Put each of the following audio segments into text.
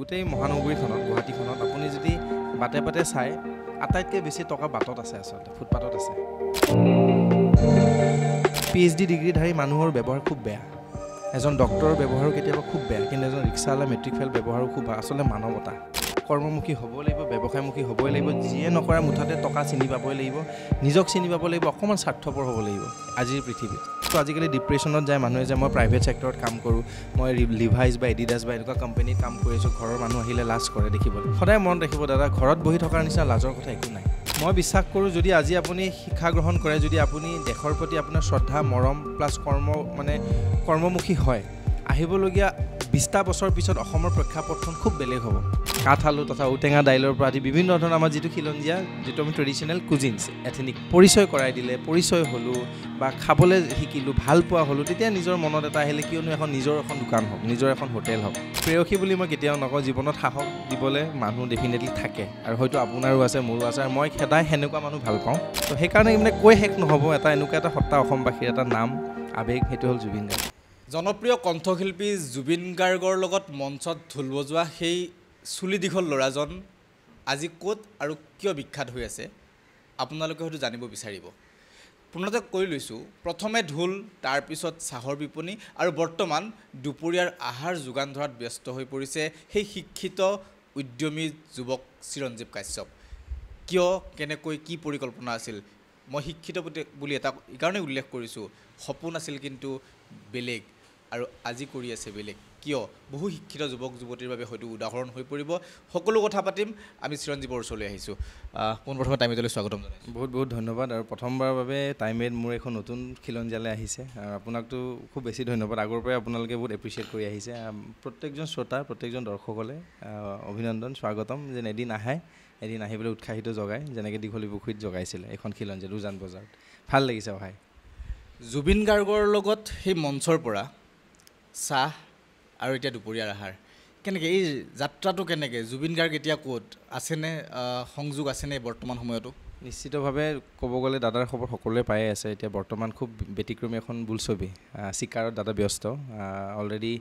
গোটেই মহানগৰীখনত গুৱাহাটীখনত আপুনি যদি বাটে বাটে চাই আটাইতকৈ বেছি টকা বাটত আছে আচলতে ফুটপাথত আছে PhD ডিগ্ৰীধাৰী মানুহৰ ব্যৱহাৰ খুব বেয়া এজন ডক্টৰৰ ব্যৱহাৰো কেতিয়াবা খুব বেয়া কিন্তু এজন ৰিক্সাৱালা মেট্ৰিক ফেল ব্যৱহাৰো খুব আচলতে মানৱতা কৰ্মমুখী হ'ব লাগিব ব্যৱসায়মুখী হ'বই লাগিব যিয়ে নকৰা মুঠতে টকা চিনি পাবই লাগিব নিজক চিনি পাব লাগিব অকণমান স্বাৰ্থপৰ হ'ব লাগিব আজিৰ পৃথিৱীত তো আজিকালি ডিপ্ৰেশ্যনত যায় মানুহে যে মই প্ৰাইভেট ছেক্টৰত কাম কৰোঁ মই লিভাইজ বা এডিডাছ বা এনেকুৱা কোম্পানীত কাম কৰি আছোঁ ঘৰৰ মানুহ আহিলে লাজ কৰে দেখিবলৈ সদায় মনত ৰাখিব দাদা ঘৰত বহি থকাৰ নিচিনা লাজৰ কথা একো নাই মই বিশ্বাস কৰোঁ যদি আজি আপুনি শিক্ষা গ্ৰহণ কৰে যদি আপুনি দেশৰ প্ৰতি আপোনাৰ শ্ৰদ্ধা মৰম প্লাছ কৰ্মমুখী হয় আহিবলগীয়া 20টা বছৰ পিছত অসমৰ প্ৰেক্ষাপটখন খুব বেলেগ হ'ব কাঠ আলু তথা ঔটেঙা দাইলৰ পৰা আদি বিভিন্ন ধৰণৰ আমাৰ যিটো খিলঞ্জীয়া যিটো আমি ট্ৰেডিশ্যনেল কুজিনছ এথেনিক পৰিচয় কৰাই দিলে পৰিচয় হ'লোঁ বা খাবলৈ শিকিলোঁ ভাল পোৱা হ'লোঁ তেতিয়া নিজৰ মনত এটা আহিলে কিয়নো এখন নিজৰ এখন দোকান হওক নিজৰ এখন হোটেল হওক প্ৰেয়সী বুলি মই কেতিয়াও নকওঁ জীৱনত সাহস দিবলৈ মানুহ ডেফিনেটলি থাকে আৰু হয়তো আপোনাৰো আছে মোৰো আছে আৰু মই সদায় সেনেকুৱা মানুহ ভাল পাওঁ তো সেইকাৰণে মানে কৈ শেষ নহ'ব এটা এনেকুৱা এটা সত্তা অসমবাসীৰ এটা নাম আৱেগ সেইটো হ'ল জুবিন গাৰ্গ জনপ্ৰিয় কণ্ঠশিল্পী জুবিন গাৰ্গৰ লগত মঞ্চত ঢোল বজোৱা সেই চুলি দীঘল ল'ৰাজন আজি ক'ত আৰু কিয় বিখ্যাত হৈ আছে আপোনালোকে হয়তো জানিব বিচাৰিব পুনতে কৈ লৈছোঁ প্ৰথমে ঢোল তাৰপিছত চাহৰ বিপণী আৰু বৰ্তমান দুপৰীয়াৰ আহাৰ যোগান ধৰাত ব্যস্ত হৈ পৰিছে সেই শিক্ষিত উদ্যমী যুৱক চিৰঞ্জীৱ কাশ্যপ কিয় কেনেকৈ কি পৰিকল্পনা আছিল মই শিক্ষিত বুলি এটা এইকাৰণে উল্লেখ কৰিছোঁ সপোন আছিল কিন্তু বেলেগ আৰু আজি কৰি আছে বেলেগ কিয় বহু শিক্ষিত যুৱক যুৱতীৰ বাবে হয়তো উদাহৰণ হৈ পৰিব সকলো কথা পাতিম আমি চিৰঞ্জীৱৰ ওচৰলৈ আহিছোঁ পোনপ্ৰথমে টাইমেজলৈ স্বাগতম জনাইছোঁ বহুত বহুত ধন্যবাদ আৰু প্ৰথমবাৰৰ বাবে টাইমেড মোৰ এখন নতুন খিলঞ্জীয়ালৈ আহিছে আৰু আপোনাকতো খুব বেছি ধন্যবাদ আগৰ পৰাই আপোনালোকে বহুত এপ্ৰিচিয়েট কৰি আহিছে প্ৰত্যেকজন শ্ৰোতা প্ৰত্যেকজন দৰ্শকলৈ অভিনন্দন স্বাগতম যেন এদিন আহিবলৈ উৎসাহিত জগায় যেনেকৈ দীঘলী পুখুৰীত জগাইছিলে এখন খিলঞ্জীয়া উজান বজাৰত ভাল লাগিছে অহাই জুবিন গাৰ্গৰ লগত সেই মঞ্চৰ পৰা চাহ আৰু এতিয়া দুপৰীয়াৰ আহাৰ কেনেকৈ এই যাত্ৰাটো কেনেকৈ জুবিন গাৰ্গ এতিয়া ক'ত আছেনে সংযোগ আছেনে বৰ্তমান সময়তো নিশ্চিতভাৱে ক'ব গ'লে দাদাৰ খবৰ সকলোৱে পায়ে আছে এতিয়া বৰ্তমান খুব ব্যতিক্ৰমী এখন বোলছবি চিকাৰত দাদা ব্যস্ত অলৰেডি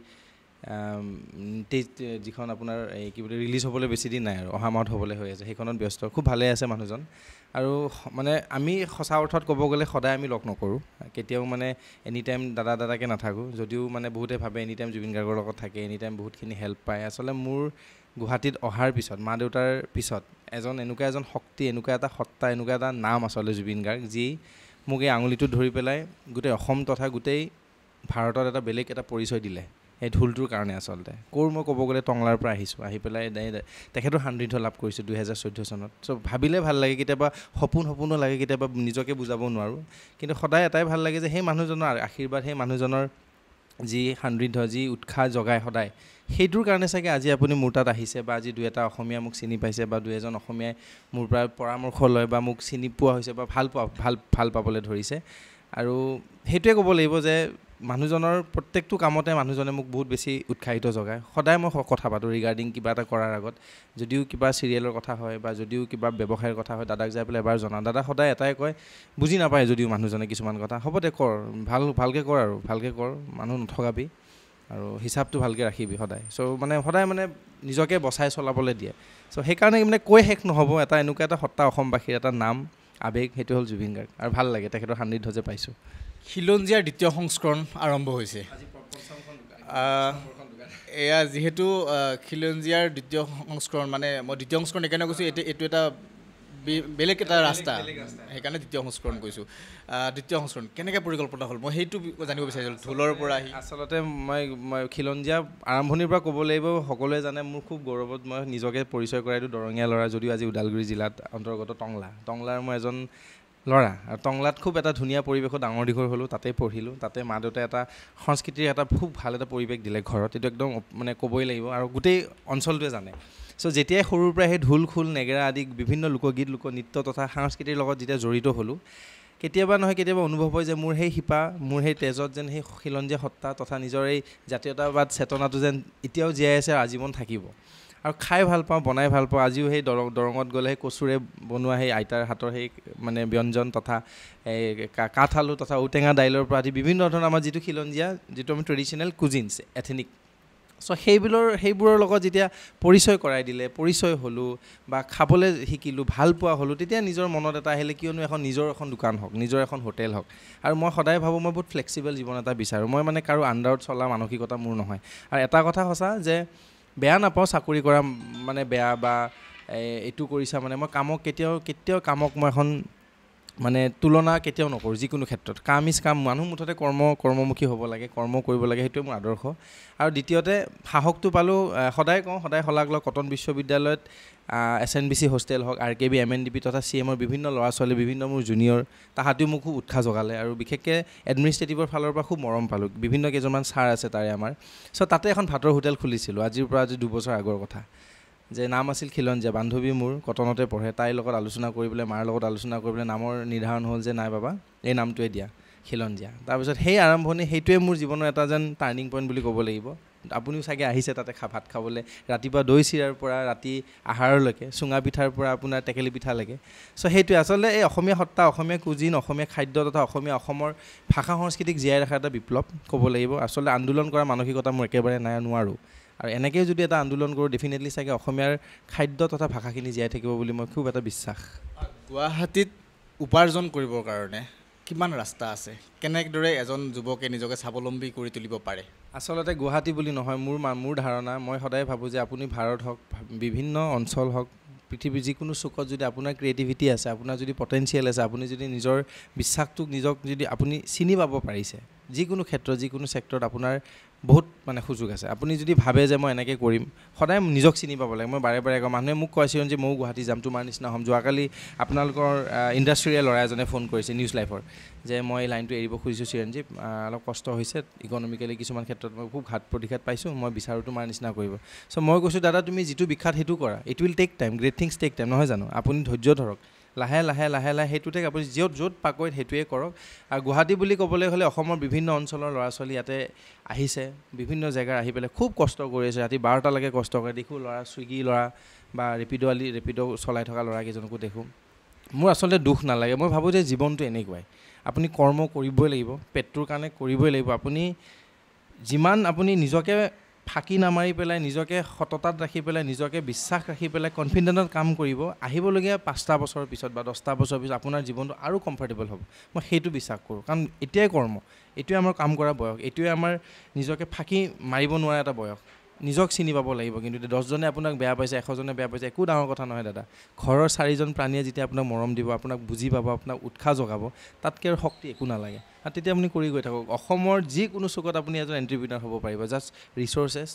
যিখন আপোনাৰ এই কি বুলি ৰিলিজ হ'বলৈ বেছি দিন নাই আৰু অহা মাহত হ'বলৈ হৈ আছে সেইখনত ব্যস্ত খুব ভালে আছে মানুহজন আৰু মানে আমি সঁচা অৰ্থত ক'ব গ'লে সদায় আমি লগ নকৰোঁ কেতিয়াও মানে এনি টাইম দাদাকে নাথাকোঁ যদিও মানে বহুতে ভাবে এনি টাইম জুবিন গাৰ্গৰ লগত থাকে এনি টাইম বহুতখিনি হেল্প পায় আচলতে মোৰ গুৱাহাটীত অহাৰ পিছত মা দেউতাৰ পিছত এনেকুৱা এজন শক্তি এনেকুৱা এটা সত্তা এনেকুৱা এটা নাম আচলতে জুবিন গাৰ্গ যি মোক এই আঙুলিটোত ধৰি পেলাই গোটেই অসম তথা গোটেই ভাৰতত এটা বেলেগ এটা পৰিচয় দিলে এই ঢোলটোৰ কাৰণে আচলতে মই ক'ব গ'লে টংলাৰ পৰা আহিছোঁ আহি পেলাই তেখেতৰ সান্নিধ্য লাভ কৰিছোঁ 2014 চনত চ' ভাবিলে ভাল লাগে কেতিয়াবা সপোনো লাগে কেতিয়াবা নিজকে বুজাব নোৱাৰোঁ কিন্তু সদায় এটাই ভাল লাগে যে সেই মানুহজনৰ আশীৰ্বাদ সেই মানুহজনৰ যি সান্নিধ্য যি উৎসাহ জগায় সদায় সেইটোৰ কাৰণে চাগে আজি আপুনি মোৰ তাত আহিছে বা আজি দুই এটা অসমীয়া মোক চিনি পাইছে বা দুই এজন অসমীয়াই মোৰ পৰা পৰামৰ্শ লয় বা মোক চিনি পোৱা হৈছে বা ভাল পাবলৈ ধৰিছে আৰু সেইটোৱে ক'ব লাগিব যে মানুহজনৰ প্ৰত্যেকটো কামতে মানুহজনে মোক বহুত বেছি উৎসাহিত জগায় সদায় মই কথা পাতোঁ ৰিগাৰ্ডিং কিবা এটা কৰাৰ আগত যদিও কিবা চিৰিয়েলৰ কথা হয় বা যদিও কিবা ব্যৱসায়ৰ কথা হয় দাদাক যাই পেলাই এবাৰ জনাওঁ দাদা সদায় এটাই কয় বুজি নাপায় যদিও মানুহজনে কিছুমান কথা হ'ব দে কৰ ভালকৈ কৰ আৰু ভালকৈ কৰ মানুহ নঠগাবি আৰু হিচাপটো ভালকৈ ৰাখিবি সদায় চ' মানে সদায় মানে নিজকে বচাই চলাবলৈ দিয়ে চ' সেইকাৰণে মানে কৈ শেষ নহ'ব এটা এনেকুৱা এটা সত্তা অসমবাসীৰ এটা নাম আৱেগ সেইটো হ'ল জুবিন গাৰ্গ আৰু ভাল লাগে তেখেতৰ সান্নিধ্য যে পাইছোঁ খিলঞ্জীয়াৰ দ্বিতীয় সংস্কৰণ আৰম্ভ হৈছে এয়া যিহেতু খিলঞ্জীয়াৰ দ্বিতীয় সংস্কৰণ মানে মই দ্বিতীয় সংস্কৰণ এইকাৰণে কৈছোঁ এইটো এটা বেলেগ এটা ৰাস্তা সেইকাৰণে দ্বিতীয় সংস্কৰণ কৈছোঁ দ্বিতীয় সংস্কৰণ কেনেকৈ পৰিকল্পনা হ'ল মই সেইটো জানিব বিচাৰিছিলোঁ ঢোলৰ পৰা আহি আচলতে মই খিলঞ্জীয়া আৰম্ভণিৰ পৰা ক'ব লাগিব সকলোৱে জানে মোৰ খুব গৌৰৱত মই নিজকে পৰিচয় কৰাই দিওঁ দৰঙীয়া ল'ৰা যদিও আজি ওদালগুৰি জিলাত অন্তৰ্গত টংলাৰ মই এজন ল'ৰা আৰু টংলাত খুব এটা ধুনীয়া পৰিৱেশত ডাঙৰ দীঘল হ'লোঁ তাতে পঢ়িলোঁ তাতে মা দেউতাই এটা সংস্কৃতিৰ এটা খুব ভাল এটা পৰিৱেশ দিলে ঘৰত এইটো একদম মানে ক'বই লাগিব আৰু গোটেই অঞ্চলটোৱে জানে চ' যেতিয়াই সৰুৰ পৰা সেই ঢোল খোল নেগেৰা আদি বিভিন্ন লোকগীত লোকনৃত্য তথা সংস্কৃতিৰ লগত যেতিয়া জড়িত হ'লোঁ কেতিয়াবা অনুভৱ হয় যে মোৰ সেই শিপা মোৰ সেই তেজত যেন সেই খিলঞ্জীয়া সত্তা তথা নিজৰ এই জাতীয়তাবাদ চেতনাটো যেন এতিয়াও জীয়াই আছে আৰু আজীৱন থাকিব আৰু খাই ভাল পাওঁ বনাই ভাল পাওঁ আজিও সেই দৰঙত গ'লে সেই কচুৰে বনোৱা সেই আইতাৰ হাতৰ সেই মানে ব্যঞ্জন তথা এই কাঠ আলু তথা ঔটেঙা দাইলৰ পৰা আদি বিভিন্ন ধৰণৰ আমাৰ যিটো খিলঞ্জীয়া যিটো আমি ট্ৰেডিশ্যনেল কুজিনছ এথেনিক চ' সেইবোৰৰ লগত যেতিয়া পৰিচয় কৰাই দিলে, পৰিচয় হ'লোঁ বা খাবলৈ শিকিলোঁ, ভাল পোৱা হ'লোঁ, তেতিয়া নিজৰ মনত এটা আহিলে কিয়নো নিজৰ এখন দোকান হওক, নিজৰ এখন হোটেল হওক। আৰু মই সদায় ভাবোঁ মই বহুত ফ্লেক্সিবল জীৱন এটা বিচাৰোঁ। মই মানে কাৰো আণ্ডাৰত চলা মানসিকতা মোৰ নহয়। আৰু এটা কথা সঁচা যে বেয়া নাপাওঁ চাকৰি কৰা মানে বেয়া বা এইটো কৰিছা মানে মই কামক কেতিয়াও কামক মই এখন মানে তুলনা কেতিয়াও নকৰোঁ যিকোনো ক্ষেত্ৰত। কাম ইজ কাম, মানুহ মুঠতে কৰ্মমুখী হ'ব লাগে, কৰ্ম কৰিব লাগে, সেইটোৱে মোৰ আদৰ্শ। আৰু দ্বিতীয়তে সাহসটো পালোঁ, সদায় কওঁ, সদায় শলাগ লওঁ, কটন বিশ্ববিদ্যালয়ত SNBC হোষ্টেল হওক, RKB MNDP তথা CMৰ বিভিন্ন ল'ৰা ছোৱালী, বিভিন্ন মোৰ জুনিয়ৰ, তাহাঁতিও মোক খুব উৎসাহ যোগালে। আৰু বিশেষকৈ এডমিনিষ্ট্ৰেটিভৰ ফালৰ পৰা খুব মৰম পালোঁ, বিভিন্ন কেইজনমান ছাৰ আছে তাৰে আমাৰ। চ' তাতে এখন ভাতৰ হোটেল খুলিছিলোঁ আজি 2 বছৰ আগৰ কথা, যে নাম আছিল খিলঞ্জীয়া। বান্ধৱী মোৰ কটনতে পঢ়ে, তাইৰ লগত আলোচনা কৰি পেলাই, মাৰ লগত আলোচনা কৰি পেলাই নামৰ নিৰ্ধাৰণ হ'ল যে নাই বাবা এই নামটোৱে দিয়া, খিলঞ্জীয়া। তাৰপিছত সেই আৰম্ভণি, সেইটোৱে মোৰ জীৱনৰ এটা যেন টাৰ্ণিং পইণ্ট বুলি ক'ব লাগিব। আপুনিও চাগে আহিছে তাতে ভাত খাবলৈ, ৰাতিপুৱা দৈ চিৰাৰ পৰা ৰাতি আহাৰলৈকে, চুঙা পিঠাৰ পৰা আপোনাৰ টেকেলি পিঠালৈকে। চ' সেইটোৱে আচলতে এই অসমীয়া সত্তা, অসমীয়া কুজিন, অসমীয়া খাদ্য তথা অসমৰ ভাষা সংস্কৃতিক জীয়াই ৰখা এটা বিপ্লৱ ক'ব লাগিব। আচলতে আন্দোলন কৰা মানসিকতা মোৰ একেবাৰে নাই, নোৱাৰোঁ। আৰু এনেকৈ যদি এটা আন্দোলন কৰোঁ ডেফিনেটলি চাগে অসমীয়াৰ খাদ্য তথা ভাষাখিনি জীয়াই থাকিব বুলি মই খুব এটা বিশ্বাস। গুৱাহাটীত উপাৰ্জন কৰিবৰ কাৰণে কিমান ৰাস্তা আছে? কেনেদৰে এজন যুৱকে নিজকে স্বাৱলম্বী কৰি তুলিব পাৰে? আচলতে গুৱাহাটী বুলি নহয়, মোৰ ধাৰণা, মই সদায় ভাবোঁ যে আপুনি ভাৰত হওক, বিভিন্ন অঞ্চল হওক, পৃথিৱীৰ যিকোনো চুকত যদি আপোনাৰ ক্ৰিয়েটিভিটি আছে, আপোনাৰ যদি পটেঞ্চিয়েল আছে, আপুনি যদি নিজৰ বিশ্বাসটোক নিজক যদি আপুনি চিনি পাব পাৰিছে, যিকোনো ক্ষেত্ৰত, যিকোনো ছেক্টৰত আপোনাৰ বহুত মানে সুযোগ আছে। আপুনি যদি ভাবে যে মই এনেকৈ কৰিম, সদায় নিজক চিনি পাব লাগে। মই বাৰে কওঁ, মানুহে মোক কয় চিৰঞ্জীৱ ময়ো গুৱাহাটী যাম, তোমাৰ নিচিনা হ'ম। যোৱাকালি আপোনালোকৰ ইণ্ডাষ্ট্ৰিয়েল ল'ৰা এজনে ফোন কৰিছে নিউজ লাইভৰ, যে মই এই লাইনটো এৰিব খুজিছোঁ চিৰঞ্জীৱ, অলপ কষ্ট হৈছে ইকনমিকেলি, কিছুমান ক্ষেত্ৰত মই খুব ঘাত প্ৰতিঘাত পাইছোঁ, মই বিচাৰোঁ তোমাৰ নিচিনা কৰিব। চ' মই কৈছোঁ দাদা তুমি যিটো বিখ্যাত সেইটো কৰা, it will take time, great things take time, নহয় জানো? আপুনি ধৈৰ্য ধৰক, লাহে সেইটোতে আপুনি য'ত পাকৈত সেইটোৱে কৰক। আৰু গুৱাহাটী বুলি ক'বলৈ হ'লে অসমৰ বিভিন্ন অঞ্চলৰ ল'ৰা ছোৱালী ইয়াতে আহিছে, বিভিন্ন জেগাৰ আহি পেলাই খুব কষ্ট কৰি আছে, ৰাতি 12টালৈকে কষ্ট কৰে। দেখোঁ ল'ৰা, ছুইগি ল'ৰা বা ৰেপিড' চলাই থকা ল'ৰাকেইজনকো দেখোঁ। মোৰ আচলতে দুখ নালাগে, মই ভাবোঁ যে জীৱনটো এনেকুৱাই, আপুনি কৰ্ম কৰিবই লাগিব, পেটটোৰ কাৰণে কৰিবই লাগিব। আপুনি যিমান আপুনি নিজকে ফাঁকি নামাৰি পেলাই, নিজকে সততাত ৰাখি পেলাই, নিজকে বিশ্বাস ৰাখি পেলাই কনফিডেণ্টত কাম কৰিব, আহিবলগীয়া 5টা বছৰৰ পিছত বা 10টা বছৰৰ পিছত আপোনাৰ জীৱনটো আৰু কমফৰ্টেবল হ'ব। মই সেইটো বিশ্বাস কৰোঁ, কাৰণ এতিয়াই কৰ্ম, এইটোৱে আমাৰ কাম কৰা বয়স, এইটোৱে আমাৰ নিজকে ফাঁকি মাৰিব নোৱাৰা এটা বয়স। নিজক চিনি পাব লাগিব। কিন্তু 10জনে আপোনাক বেয়া পাইছে, 100জনে বেয়া পাইছে, একো ডাঙৰ কথা নহয় দাদা। ঘৰৰ 4জন প্ৰাণীয়ে যেতিয়া আপোনাক মৰম দিব, আপোনাক বুজি পাব, আপোনাক উৎসাহ যোগাব, তাতকৈ আৰু শক্তি একো নালাগে। আৰু তেতিয়া আপুনি কৰি গৈ থাকক। অসমৰ যিকোনো চুকত আপুনি এজন এণ্ট্ৰপ্ৰিনাৰ হ'ব পাৰিব। জাষ্ট ৰিচ'ৰ্চেছ,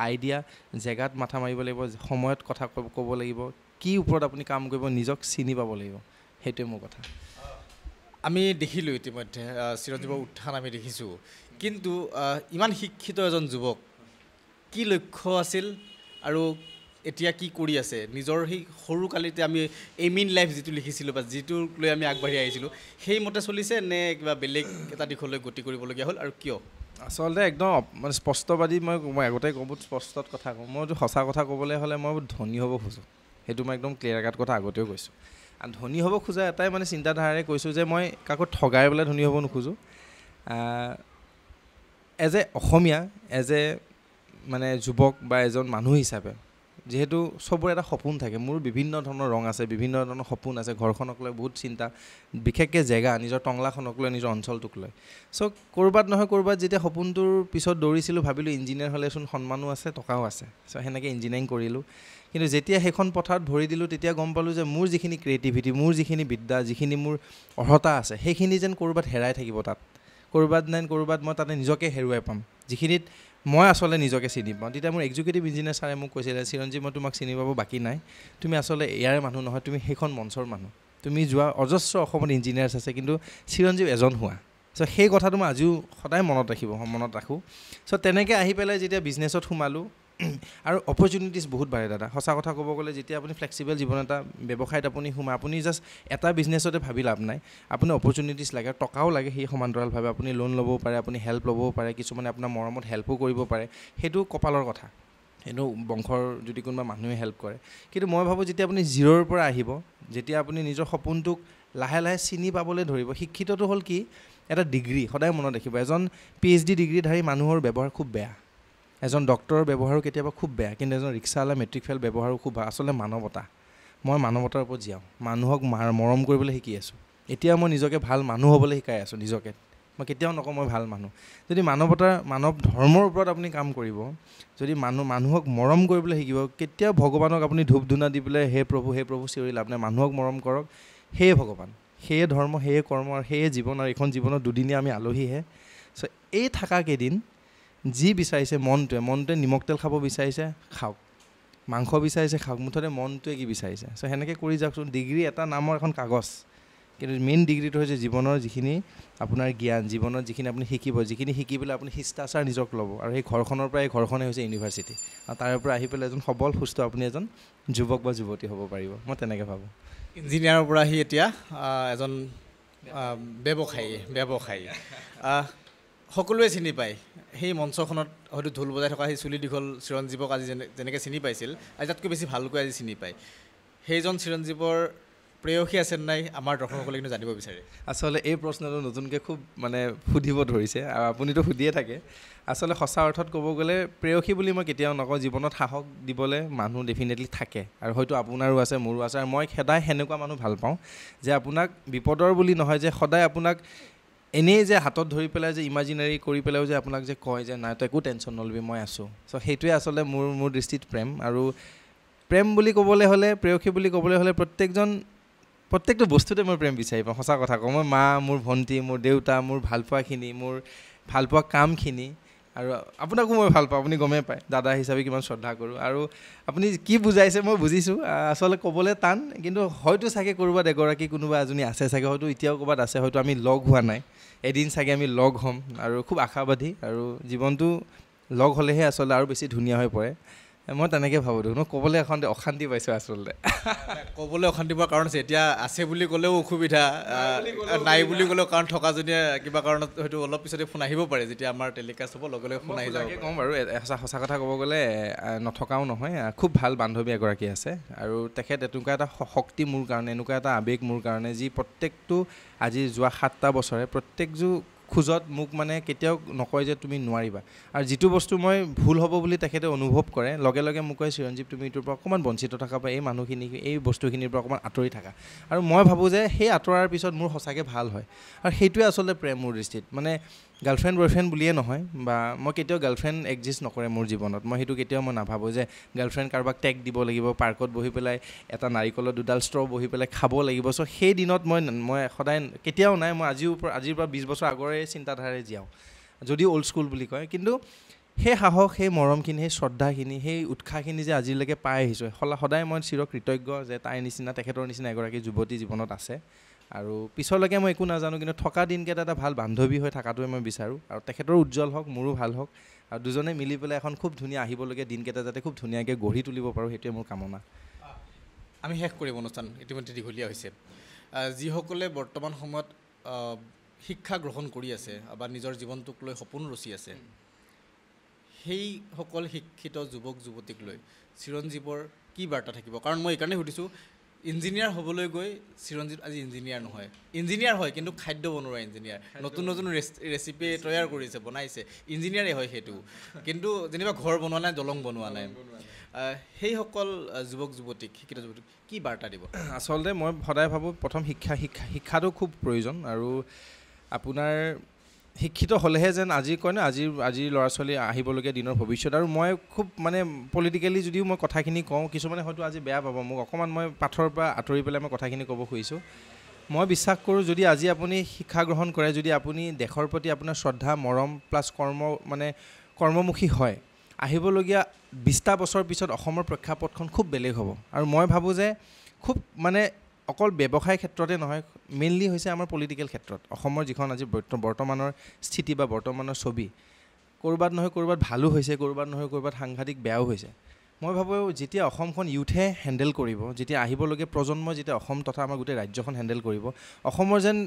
আইডিয়া, জেগাত মাথা মাৰিব লাগিব, সময়ত কথা ক'ব লাগিব, কি ওপৰত আপুনি কাম কৰিব, নিজক চিনি পাব লাগিব, সেইটোৱে মোৰ কথা। আমি দেখিলোঁ ইতিমধ্যে চিৰঞ্জীৱৰ উত্থান আমি দেখিছোঁ, কিন্তু ইমান শিক্ষিত এজন যুৱক, কি লক্ষ্য আছিল আৰু এতিয়া কি কৰি আছে? নিজৰ সেই সৰুকালিতে আমি এইম ইন লাইফ যিটো লিখিছিলোঁ বা যিটোক লৈ আমি আগবাঢ়ি আহিছিলোঁ, সেইমতে চলিছে নে কিবা বেলেগ এটা দিশলৈ গতি কৰিবলগীয়া হ'ল, আৰু কিয়? আচলতে একদম মানে স্পষ্টবাদী, মই আগতে বহুত স্পষ্টত কথা কওঁ। মইতো সঁচা কথা ক'বলৈ হ'লে মই ধনী হ'ব খোজোঁ, সেইটো মই একদম ক্লিয়াৰ কাট কথা আগতেও কৈছোঁ। আৰু ধনী হ'ব খোজা এটাই মানে চিন্তাধাৰাৰে কৈছোঁ যে মই কাকো ঠগাই পেলাই ধনী হ'ব নোখোজোঁ। As a Asomiya, as a মানে যুৱক বা এজন মানুহ হিচাপে, যিহেতু চবৰে এটা সপোন থাকে, মোৰ বিভিন্ন ধৰণৰ ৰং আছে, বিভিন্ন ধৰণৰ সপোন আছে, ঘৰখনক লৈ বহুত চিন্তা, বিশেষকৈ জেগা, নিজৰ টংলাখনক লৈ, নিজৰ অঞ্চলটোক লৈ। চ' ক'ৰবাত নহয় ক'ৰবাত যেতিয়া সপোনটোৰ পিছত দৌৰিছিলোঁ, ভাবিলোঁ ইঞ্জিনিয়াৰ হ'লেচোন সন্মানো আছে, টকাও আছে। চ' সেনেকৈ ইঞ্জিনিয়াৰিং কৰিলোঁ। কিন্তু যেতিয়া সেইখন পথাৰত ভৰি দিলোঁ, তেতিয়া গম পালোঁ যে মোৰ যিখিনি ক্ৰিয়েটিভিটি, মোৰ যিখিনি বিদ্যা, যিখিনি মোৰ অৰ্হতা আছে, সেইখিনি যেন ক'ৰবাত হেৰাই থাকিব তাত। ক'ৰবাত মই তাতে নিজকে হেৰুৱাই পাম, যিখিনিত মই আচলতে নিজকে চিনি পাওঁ। তেতিয়া মোৰ এক্সিকিউটিভ ইঞ্জিনিয়াৰ ছাৰে মোক কৈছিলে, চিৰঞ্জীৱ মই তোমাক চিনি পাব বাকী নাই, তুমি আচলতে ইয়াৰে মানুহ নহয়, তুমি সেইখন মঞ্চৰ মানুহ। তুমি যোৱা অজস্ৰ অসমত ইঞ্জিনিয়াৰ্ছ আছে, কিন্তু চিৰঞ্জীৱ এজন হোৱা। চ' সেই কথাটো মই আজিও সদায় মনত ৰাখোঁ। চ' তেনেকৈ আহি পেলাই যেতিয়া বিজনেছত সোমালোঁ, আৰু অপৰচুনিটিছ বহুত বাঢ়ে দাদা। সঁচা কথা ক'ব গ'লে, যেতিয়া আপুনি ফ্লেক্সিবল জীৱন এটা ব্যৱসায়ত আপুনি সোমায়, আপুনি জাষ্ট এটা বিজনেছতে ভাবি লাভ নাই, আপুনি অপৰচুনিটিছ লাগে, টকাও লাগে। সেই সমান্তৰালভাৱে আপুনি লোন ল'বও পাৰে, আপুনি হেল্প ল'বও পাৰে, কিছুমানে আপোনাৰ মৰমত হেল্পো কৰিব পাৰে, সেইটো কপালৰ কথা, সেইটো বংশৰ যদি কোনোবা মানুহে হেল্প কৰে। কিন্তু মই ভাবোঁ যেতিয়া আপুনি জিৰ'ৰ পৰা আহিব, যেতিয়া আপুনি নিজৰ সপোনটোক লাহে লাহে চিনি পাবলৈ ধৰিব, শিক্ষিতটো হ'ল কি, এটা ডিগ্ৰী, সদায় মনত ৰাখিব, এজন PhD ডিগ্ৰীধাৰী মানুহৰ ব্যৱহাৰ খুব বেয়া। এজন ডক্টৰৰ ব্যৱহাৰো কেতিয়াবা খুব বেয়া, কিন্তু এজন ৰিক্সাৱালা মেট্ৰিক ফেইল ব্যৱহাৰো খুব ভাল। আচলতে মানৱতা, মই মানৱতাৰ ওপৰত জীয়াওঁ, মানুহক মৰম কৰিবলৈ শিকি আছোঁ। এতিয়া মই নিজকে ভাল মানুহ হ'বলৈ শিকাই আছোঁ নিজকে। মই কেতিয়াও নকওঁ মই ভাল মানুহ। যদি মানৱ ধৰ্মৰ ওপৰত আপুনি কাম কৰিব, যদি মানুহক মৰম কৰিবলৈ শিকিব, কেতিয়াও ভগৱানক আপুনি ধূপ ধূনা দি পেলাই হে প্ৰভু চিঞৰি লাভ নাই। মানুহক মৰম কৰক, সেয়ে ভগৱান, সেয়ে ধৰ্ম, সেয়ে কৰ্ম, আৰু সেয়ে জীৱন। আৰু এইখন জীৱনত দুদিনীয়া আমি আলহীহে। চ' এই থকা কেইদিন যি বিচাৰিছে মনটোৱে নিমখ তেল খাব বিচাৰিছে খাওক, মাংস বিচাৰিছে খাওক, মুঠতে মনটোৱে কি বিচাৰিছে। চ' সেনেকৈ কৰি যাওকচোন। ডিগ্ৰী এটা নামৰ এখন কাগজ, কিন্তু মেইন ডিগ্ৰীটো হৈছে জীৱনৰ যিখিনি আপোনাৰ জ্ঞান, জীৱনত যিখিনি আপুনি শিকিব, যিখিনি শিকি পেলাই আপুনি শিষ্টাচাৰ নিজক ল'ব। আৰু সেই ঘৰখনৰ পৰা এই ঘৰখনেই হৈছে ইউনিভাৰ্চিটি। আৰু তাৰে পৰা আহি পেলাই এজন সবল সুস্থ আপুনি এজন যুৱক বা যুৱতী হ'ব পাৰিব, মই তেনেকৈ ভাবোঁ। ইঞ্জিনিয়াৰৰ পৰা আহি এতিয়া এজন ব্যৱসায়ী সকলোৱে চিনি পায়। সেই মঞ্চখনত হয়তো ঢোল বজাই থকা সেই চুলি দীঘল চিৰঞ্জীৱক আজি যেনেকৈ চিনি পাইছিল, আজি তাতকৈ বেছি ভালকৈ আজি চিনি পায়। সেইজন চিৰঞ্জীৱৰ প্ৰেয়সী আছে নাই, আমাৰ দৰ্শকসকলে কিন্তু জানিব বিচাৰে। আচলতে এই প্ৰশ্নটো নতুনকৈ খুব সুধিব ধৰিছে, আৰু আপুনিতো সুধিয়ে থাকে। আচলতে সঁচা অৰ্থত ক'ব গ'লে প্ৰেয়সী বুলি মই কেতিয়াও নকওঁ। জীৱনত সাহস দিবলৈ মানুহ ডেফিনেটলি থাকে, আৰু হয়তো আপোনাৰো আছে, মোৰো আছে। আৰু মই সদায় সেনেকুৱা মানুহ ভাল পাওঁ, যে আপোনাক বিপদৰ বুলি নহয়, যে সদায় আপোনাক এনেই যে হাতত ধৰি পেলাই যে ইমাজিনাৰী কৰি পেলাইও যে আপোনাক যে কয় যে নাই তই একো টেনশ্যন নল'বি, মই আছোঁ। চ' সেইটোৱে আচলতে মোৰ দৃষ্টিত প্ৰেম। আৰু প্ৰেম বুলি ক'বলৈ হ'লে, প্ৰেয়সী বুলি ক'বলৈ হ'লে প্ৰত্যেকটো বস্তুতে মই প্ৰেম বিচাৰি পাওঁ। সঁচা কথা কওঁ, মই মা, মোৰ ভণ্টি, মোৰ দেউতা, মোৰ ভালপোৱাখিনি, মোৰ ভালপোৱা কামখিনি, আৰু আপোনাকো মই ভাল পাওঁ, আপুনি গমেই পায় দাদা হিচাপে কিমান শ্ৰদ্ধা কৰোঁ। আৰু আপুনি কি বুজাইছে মই বুজিছোঁ। আচলতে ক'বলৈ টান, কিন্তু হয়তো চাগে ক'ৰবাত এগৰাকী কোনোবা এজনী আছে চাগে, হয়তো এতিয়াও ক'ৰবাত আছে, হয়তো আমি লগ হোৱা নাই, এদিন চাগে আমি লগ হ'ম। আৰু খুব আশাবাদী, আৰু জীৱনটো লগ হ'লেহে আচলতে আৰু বেছি ধুনীয়া হৈ পৰে। মই তেনেকৈ ভাবোঁ। দেখোন মই ক'বলৈ এখন অশান্তি পাইছোঁ আচলতে। ক'বলৈ অশান্তি পোৱাৰ কাৰণ আছে, এতিয়া আছে বুলি ক'লেও অসুবিধা, নাই বুলি ক'লেও কাৰণ থকাজনীয়ে কিবা কাৰণত হয়তো অলপ পিছতে ফোন আহিব পাৰে, যেতিয়া আমাৰ টেলিকাষ্ট হ'ব লগে লগে ফোন আহি যাব। ক'ম বাৰু, সঁচা কথা ক'ব গ'লে নথকাও নহয়, খুব ভাল বান্ধৱী এগৰাকী আছে, আৰু তেখেত এনেকুৱা এটা শক্তি মোৰ কাৰণে, এনেকুৱা এটা আৱেগ মোৰ কাৰণে, যি প্ৰত্যেকটো আজি যোৱা 7টা বছৰে প্ৰত্যেকযোৰ খোজত মোক কেতিয়াও নকয় যে তুমি নোৱাৰিবা। আৰু যিটো বস্তু মই ভুল হ'ব বুলি তেখেতে অনুভৱ কৰে, লগে লগে মোক কয় চিৰঞ্জীৱ তুমি এইটোৰ পৰা অকণমান বঞ্চিত থকা, বা এই মানুহখিনি এই বস্তুখিনিৰ পৰা অকণমান আঁতৰি থাকা। আৰু মই ভাবোঁ যে সেই আঁতৰাৰ পিছত মোৰ সঁচাকৈ ভাল হয়। আৰু সেইটোৱে আচলতে প্ৰেম মোৰ দৃষ্টিত। গাৰ্লফ্ৰেণ্ড বয়ফ্ৰেণ্ড বুলিয়ে নহয়, বা মই কেতিয়াও গাৰ্লফ্ৰেণ্ড এক্সিষ্ট নকৰে মোৰ জীৱনত। মই সেইটো কেতিয়াও নাভাবোঁ যে গাৰ্লফ্ৰেণ্ড কাৰোবাক টেগ দিব লাগিব, পাৰ্কত বহি পেলাই এটা নাৰিকলৰ 2ডাল ষ্ট্ৰ বহি পেলাই খাব লাগিব। চ' সেই দিনত মই সদায় কেতিয়াও নাই। মই আজিৰ পৰা 20 বছৰ আগৰে চিন্তাধাৰাৰে জীয়াওঁ, যদিও অল্ড স্কুল বুলি কয়। কিন্তু সেই সাহস, সেই মৰমখিনি, সেই শ্ৰদ্ধাখিনি, সেই উৎসাহখিনি যে আজিলৈকে পাই আহিছোঁ, সদায় মই চিৰকৃতজ্ঞ যে তাইৰ নিচিনা, তেখেতৰ নিচিনা এগৰাকী যুৱতী জীৱনত আছে। আৰু পিছলৈকে মই একো নাজানো, কিন্তু থকা দিনকেইটা এটা ভাল বান্ধৱী হৈ থকাটোৱে মই বিচাৰোঁ। আৰু তেখেতৰো উজ্জ্বল হওক, মোৰো ভাল হওক, আৰু দুজনে মিলি পেলাই এখন খুব ধুনীয়া আহিবলগীয়া দিনকেইটা যাতে খুব ধুনীয়াকৈ গঢ়ি তুলিব পাৰোঁ, সেইটোৱে মোৰ কামনা। আমি শেষ কৰিম অনুষ্ঠান, ইতিমধ্যে দীঘলীয়া হৈছে। যিসকলে বৰ্তমান সময়ত শিক্ষা গ্ৰহণ কৰি আছে বা নিজৰ জীৱনটোক লৈ সপোন ৰচি আছে, সেইসকল শিক্ষিত যুৱক যুৱতীক লৈ চিৰঞ্জীৱৰ কি বাৰ্তা থাকিব? কাৰণ মই এইকাৰণে সুধিছোঁ, ইঞ্জিনিয়াৰ হ'বলৈ গৈ চিৰঞ্জীৱ আজি ইঞ্জিনিয়াৰ নহয়, ইঞ্জিনিয়াৰ হয় কিন্তু খাদ্য বনোৱা ইঞ্জিনিয়াৰ, নতুন ৰেচিপি তৈয়াৰ কৰিছে, বনাইছে, ইঞ্জিনিয়াৰে হয় সেইটো, কিন্তু যেনিবা ঘৰ বনোৱা নাই, দলং বনোৱা নাই। সেইসকল যুৱক যুৱতীক, শিক্ষিত যুৱতীক কি বাৰ্তা দিব? আচলতে মই সদায় ভাবোঁ প্ৰথম শিক্ষাটো খুব প্ৰয়োজন। আৰু আপোনাৰ শিক্ষিত হ'লেহে যেন আজি কয় ন, আজিৰ ল'ৰা ছোৱালী আহিবলগীয়া দিনৰ ভৱিষ্যত। আৰু মই খুব পলিটিকেলি যদিও মই কথাখিনি কওঁ, কিছুমানে হয়তো আজি বেয়া পাব মোক, অকণমান মই পাঠৰ পৰা আঁতৰি পেলাই মই কথাখিনি ক'ব খুজিছোঁ। মই বিশ্বাস কৰোঁ, যদি আজি আপুনি শিক্ষা গ্ৰহণ কৰে, যদি আপুনি দেশৰ প্ৰতি আপোনাৰ শ্ৰদ্ধা, মৰম প্লাছ কৰ্মমুখী হয়, আহিবলগীয়া 20টা বছৰ পিছত অসমৰ প্ৰেক্ষাপটখন খুব বেলেগ হ'ব। আৰু মই ভাবোঁ যে খুব অকল ব্যৱসায় ক্ষেত্ৰতে নহয়, মেইনলি হৈছে আমাৰ পলিটিকেল ক্ষেত্ৰত অসমৰ যিখন আজি বৰ্তমানৰ স্থিতি বা বৰ্তমানৰ ছবি, ক'ৰবাত নহয় ক'ৰবাত ভালো হৈছে, ক'ৰবাত নহয় ক'ৰবাত সাংঘাতিক বেয়াও হৈছে। মই ভাবোঁ যেতিয়া অসমখন ইউথে হেণ্ডেল কৰিব, যেতিয়া আহিবলগীয়া প্ৰজন্মই যেতিয়া অসম তথা আমাৰ গোটেই ৰাজ্যখন হেণ্ডেল কৰিব, অসমৰ যেন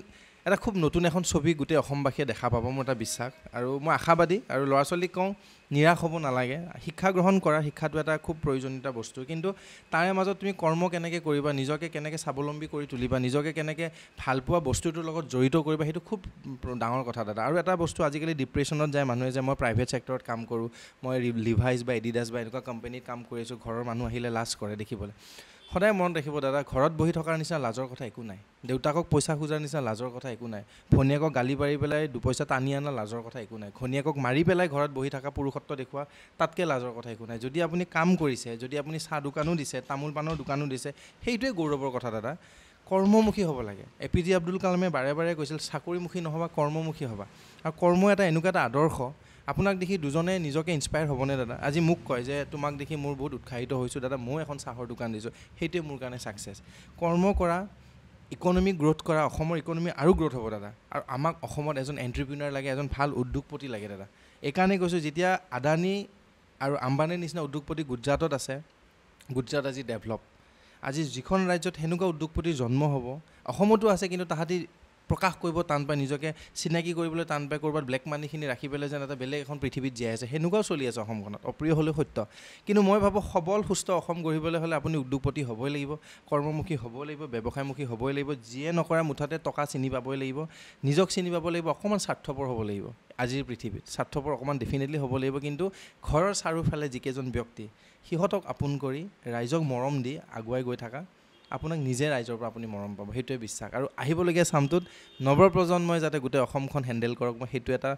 এটা খুব নতুন এখন ছবি গোটেই অসমবাসীয়ে দেখা পাব মোৰ এটা বিশ্বাস আৰু মই আশাবাদী আৰু ল'ৰা ছোৱালীক কওঁ নিৰাশ হ'ব নালাগে শিক্ষা গ্ৰহণ কৰা শিক্ষাটো এটা খুব প্ৰয়োজনীয়তা বস্তু কিন্তু তাৰে মাজত তুমি কৰ্ম কেনেকৈ কৰিবা নিজকে কেনেকৈ স্বাৱলম্বী কৰি তুলিবা নিজকে কেনেকৈ ভালপোৱা বস্তুটোৰ লগত জড়িত কৰিবা সেইটো খুব ডাঙৰ কথা দাদা আৰু এটা বস্তু আজিকালি ডিপ্ৰেশ্যনত যায় মানুহে যে মই প্ৰাইভেট ছেক্টৰত কাম কৰোঁ মই লিভাইজ বা এডিডাছ বা এনেকুৱা কোম্পানীত কাম কৰি আছোঁ ঘৰৰ মানুহ আহিলে লাজ কৰে দেখিবলৈ সদায় মনত ৰাখিব দাদা ঘৰত বহি থকাৰ নিচিনা লাজৰ কথা একো নাই দেউতাকক পইচা খোজাৰ নিচিনা লাজৰ কথা একো নাই ভনীয়েকক গালি পাৰি পেলাই দুপইচা টানি আনা লাজৰ কথা একো নাই ঘনীয়েকক মাৰি পেলাই ঘৰত বহি থকা পুৰুষত্ব দেখুওৱা তাতকৈ লাজৰ কথা একো নাই যদি আপুনি কাম কৰিছে যদি আপুনি চাহ দোকানো দিছে তামোল পাণৰ দোকানো দিছে সেইটোৱে গৌৰৱৰ কথা দাদা কৰ্মমুখী হ'ব লাগে APJ আব্দুল কালামে বাৰে বাৰে কৈছিল চাকৰিমুখী নহ'বা কৰ্মমুখী হ'বা আৰু কৰ্ম এটা এনেকুৱা এটা আদৰ্শ আপোনাক দেখি দুজনে নিজকে ইনস্পায়াৰ হ'বনে দাদা আজি মোক কয় যে তোমাক দেখি মোৰ বহুত উৎসাহিত হৈছোঁ দাদা মই এখন চাহৰ দোকান দিছোঁ সেইটোৱে মোৰ কাৰণে ছাকচেছ কৰ্ম কৰা ইকনমি গ্ৰোথ কৰা অসমৰ ইকনমি আৰু গ্ৰোথ হ'ব দাদা আৰু আমাক অসমত এজন এণ্ট্ৰপ্ৰিনাৰ লাগে এজন ভাল উদ্যোগপতি লাগে দাদা এইকাৰণে কৈছোঁ যেতিয়া আদানী আৰু আম্বানীৰ নিচিনা উদ্যোগপতি গুজৰাটত আছে গুজৰাট আজি ডেভেলপ আজি যিখন ৰাজ্যত সেনেকুৱা উদ্যোগপতিৰ জন্ম হ'ব অসমতো আছে কিন্তু তাহাঁতি প্ৰকাশ কৰিব টান পায় নিজকে চিনাকি কৰিবলৈ টান পায় ক'ৰবাত ব্লেক মানিখিনি ৰাখি পেলাই যেন এটা বেলেগ এখন পৃথিৱীত জীয়াই আছে সেনেকুৱাও চলি আছে অসমখনত অপ্ৰিয় হ'লেও সত্য কিন্তু মই ভাবোঁ সবল সুস্থ অসম গঢ়িবলৈ হ'লে আপুনি উদ্যোগপতি হ'বই লাগিব কৰ্মমুখী হ'বই লাগিব ব্যৱসায়মুখী হ'বই লাগিব যিয়ে নকৰা মুঠতে টকা চিনি পাবই লাগিব নিজক চিনি পাব লাগিব অকণমান স্বাৰ্থপৰ হ'ব লাগিব আজিৰ পৃথিৱীত স্বাৰ্থপৰ অকণমান ডেফিনেটলি হ'ব লাগিব কিন্তু ঘৰৰ চাৰিওফালে যিকেইজন ব্যক্তি সিহঁতক আপোন কৰি ৰাইজক মৰম দি আগুৱাই গৈ থকা আপোনাক নিজে ৰাইজৰ পৰা আপুনি মৰম পাব সেইটোৱে বিশ্বাস আৰু আহিবলগীয়া চামটোত নৱপ্ৰজন্মই যাতে গোটেই অসমখন হেণ্ডেল কৰক মই সেইটো এটা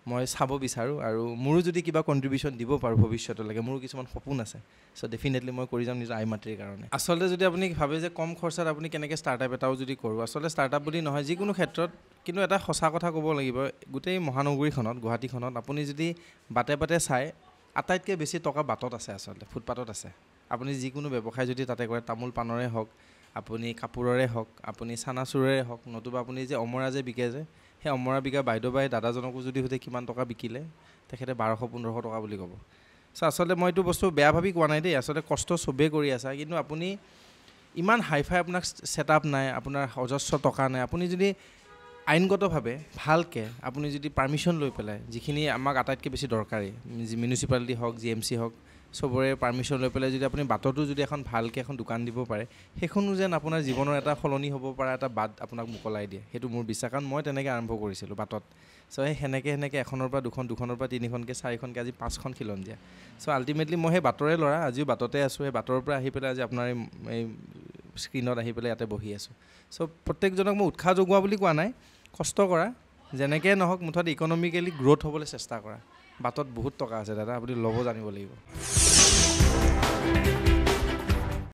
মই চাব বিচাৰোঁ আৰু মোৰো যদি কিবা কণ্ট্ৰিবিউশ্যন দিব পাৰোঁ ভৱিষ্যতলৈকে মোৰো কিছুমান সপোন আছে চ' ডেফিনেটলি মই কৰি যাম নিজৰ আই মাতৃৰ কাৰণে আচলতে যদি আপুনি ভাবে যে কম খৰচাত আপুনি কেনেকৈ ষ্টাৰ্টআপ এটাও যদি কৰোঁ আচলতে ষ্টাৰ্টআপ বুলি নহয় যিকোনো ক্ষেত্ৰত কিন্তু এটা সঁচা কথা ক'ব লাগিব গোটেই মহানগৰীখনত গুৱাহাটীখনত আপুনি যদি বাটে বাটে চাই আটাইতকৈ বেছি টকা বাটত আছে আচলতে ফুটপাথত আছে আপুনি যিকোনো ব্যৱসায় যদি তাতে কৰে তামোল পাণৰে হওক আপুনি কাপোৰৰে হওক আপুনি চানাচুৰৰে হওক নতুবা আপুনি যে অমৰা যে বিকে যে সেই অমৰা বিকা বাইদেউবাই দাদাজনকো যদি সোধে কিমান টকা বিকিলে তেখেতে 1200-1500 টকা বুলি ক'ব চ' আচলতে মই এইটো বস্তু বেয়া ভাবি কোৱা নাই দেই আচলতে কষ্ট চবেই কৰি আছে কিন্তু আপুনি ইমান হাইফাই আপোনাক ছেটআপ নাই আপোনাৰ অজস্ৰ টকা নাই আপুনি যদি আইনগতভাৱে ভালকৈ আপুনি যদি পাৰ্মিশ্যন লৈ পেলাই যিখিনি আমাক আটাইতকৈ বেছি দৰকাৰী মিউনিচিপালিটি হওক GMC হওক চবৰে পাৰ্মিশ্যন লৈ পেলাই যদি আপুনি বাটতো যদি এখন ভালকৈ এখন দোকান দিব পাৰে সেইখনো যেন আপোনাৰ জীৱনৰ এটা সলনি হ'ব পৰা এটা বাট আপোনাক মোকলাই দিয়ে সেইটো মোৰ বিশ্বাস কাৰণ মই তেনেকৈ আৰম্ভ কৰিছিলোঁ বাটত চ' সেই সেনেকৈ এখনৰ পৰা দুখন দুখনৰ পৰা তিনিখনকৈ চাৰিখনকৈ আজি 5খন খিলঞ্জীয়া চ' আল্টিমেটলি মই সেই বাটৰে ল'ৰা আজিও বাটতে আছোঁ সেই বাটৰ পৰা আহি পেলাই আজি আপোনাৰ এই স্ক্ৰীণত আহি পেলাই ইয়াতে বহি আছোঁ চ' প্ৰত্যেকজনক মই উৎসাহ যোগোৱা বুলি কোৱা নাই কষ্ট কৰা যেনেকৈ নহওক মুঠতে ইকনমিকেলি গ্ৰ'থ হ'বলৈ চেষ্টা কৰা বাটত বহুত টকা আছে দাদা আপুনি ল'ব জানিব লাগিব